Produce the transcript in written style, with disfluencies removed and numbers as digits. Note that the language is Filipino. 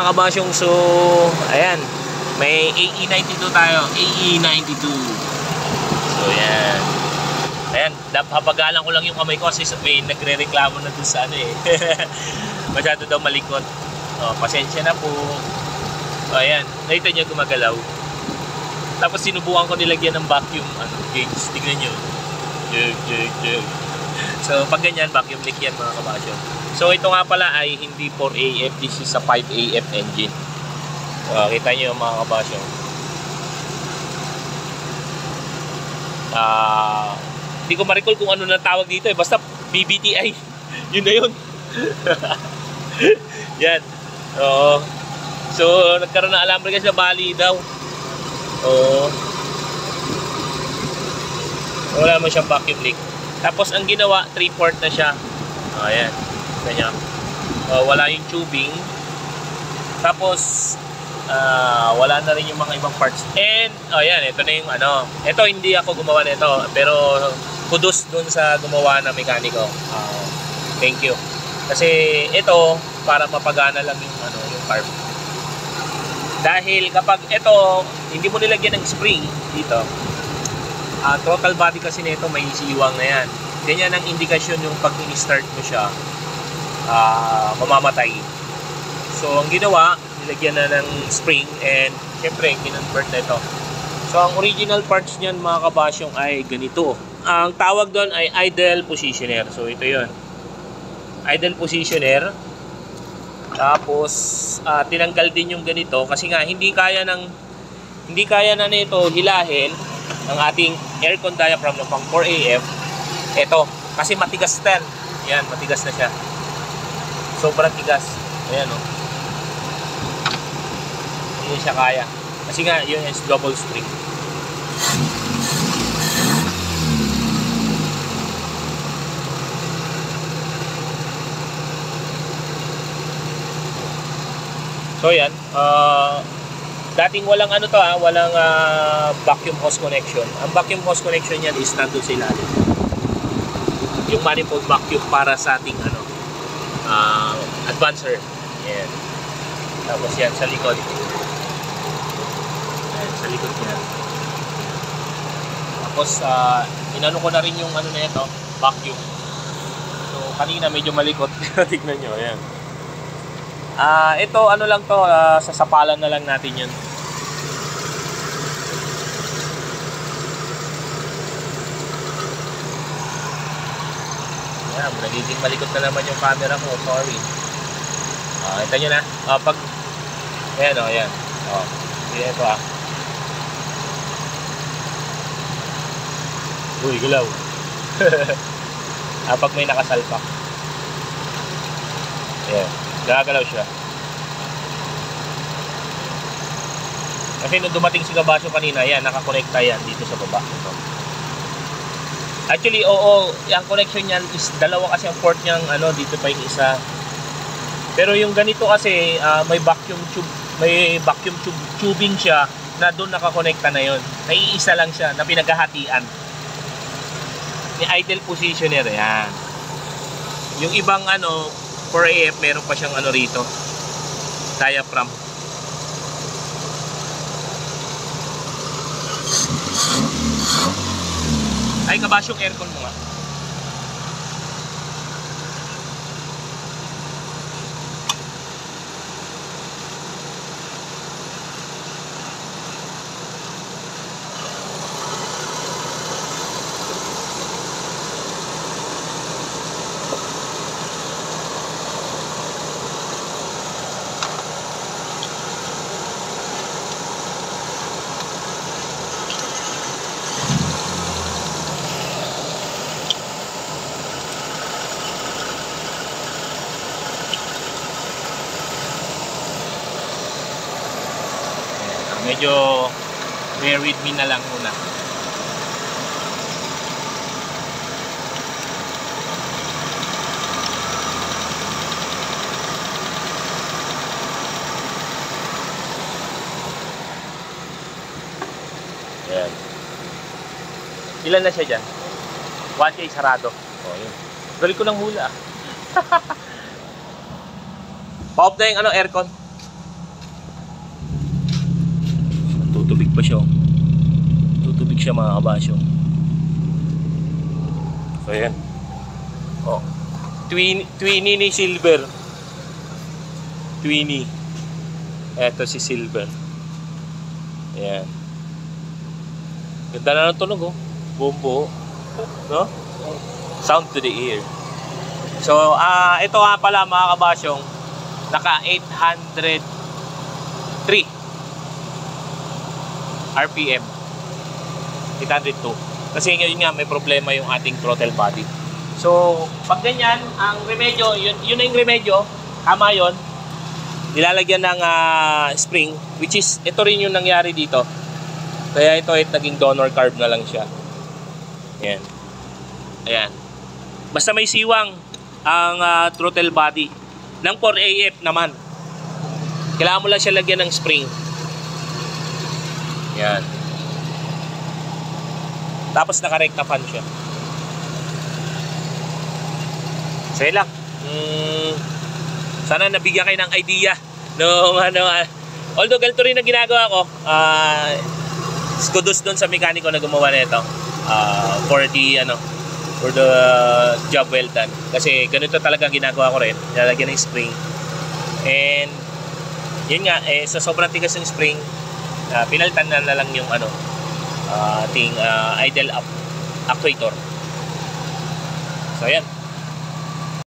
Mga kabasyong, so ayan, may AE92 tayo, AE92. So yan, ayan, papagalan ko lang yung kamay ko kasi may nagre-reklamo na dun sa ano eh. Masyado daw malikot. Pasensya na po. Ayan, nakita nyo gumagalaw. Tapos sinubukan ko nilagyan ng vacuum gauge, tignan nyo. So pag ganyan, vacuum leak yan mga kabasyo. So ito nga pala ay hindi 4AF, this is a 5AF engine. So kita nyo mga kabasyo. Hindi ko ma-recall kung ano na tawag dito eh, basta BBTI. Yun na yun. Yan. So nagkaroon na alambre kasi na bali daw. Wala mo siyang vacuum leak. Tapos ang ginawa, 3/4 na siya. Ayan. Ganyan. Wala yung tubing. Tapos wala na rin yung mga ibang parts. And ayan, ito na yung ano. Ito hindi ako gumawa nito, pero kudos dun sa gumawa na mekaniko. Thank you. Kasi ito para mapagana lang yung ano, yung carb. Dahil kapag ito hindi mo nilagyan ng spring dito, throttle body kasi nito may siwang na yan. Ganyan ang indikasyon yung pag i-start mo siya, mamamatay. So ang ginawa, nilagyan na ng spring and syempre kinonvert na ito. So ang original parts niyan mga kabasyong ay ganito. Ang tawag doon ay idle positioner. So ito yon, idle positioner. Tapos tinanggal din yung ganito kasi nga hindi kaya na nito hilahin ang ating aircon diaphragm ng pang 4AF. Ito kasi matigas din. Yan, matigas na siya. Sobrang tigas. Ayan o. Hindi siya kaya. Kasi nga yun is double spring. So yan, dating walang ano to walang vacuum hose connection. Ang vacuum hose connection yan is nandun sa ilalim. Yung manifold vacuum para sa ating ano, advancer. Yan. Tapos yan sa likod. Yan, sa likod niya. Tapos inano ko na rin yung ano na ito, vacuum. So kanina medyo malikot. Tignan nyo, ayan. Ito ano lang to, sasapalan na lang natin yun. Ayan, nagiging malikot na naman yung camera ko, sorry. Kita nyo na, pag ayan o, ayan. Ito uy, gulaw. Pag may nakasalpak, ayan, gagalaw siya. Kasi nung dumating si Kabasyo kanina, yan, nakakonekta yan dito sa baba. Ito. Actually, oo, yung connection yan is dalawa kasi ang port niyang ano, dito pa yung isa. Pero yung ganito kasi, may vacuum tubing siya na doon nakakonekta na yon. Naiisa lang siya na pinaghahatian. May idle positioner, yan. Yung ibang ano, 4AF, meron pa siyang ano rito, diaphragm. Ay, Kabasyo, yung aircon mo nga. Medyo bear with me na lang muna. Ayan. Ilan na siya dyan? 1K sarado. Yun. Galing ko ng hula. Pa-off na yung ano, aircon. tutubig pa siya. Tutubig siya mga kabasyong. So ayan. Oh. Twinny ni Silver. Twinny. Eto si Silver. Ayan. Ganda na ng tunog oh. Bumbo. No? Sound to the ear. So, ito nga pala mga kabasyong, naka 803 RPM. 802. Kasi yun nga, may problema yung ating throttle body. So, pag ganyan, ang remedyo, yun na yung remedyo, tama yun. Nilalagyan ng spring, which is, ito rin yung nangyari dito. Kaya ito ay naging donor carb na lang siya. Ayan. Ayan. Basta may siwang ang throttle body. Ng 4AF naman. Kailangan mo lang siya lagyan ng spring. Ayan. Tapos naka-recta fan siya. So yun lang. Sana nabigyan kayo ng idea nung although ganito rin ang ginagawa ko, kudos doon sa mekaniko na gumawa nito for the job well done. Kasi ganito talaga ginagawa ko rin. Nilalagyan ng spring. And yun nga, sa sobrang tigas ng spring, pinalitan na lang yung ating idle actuator. So ayan.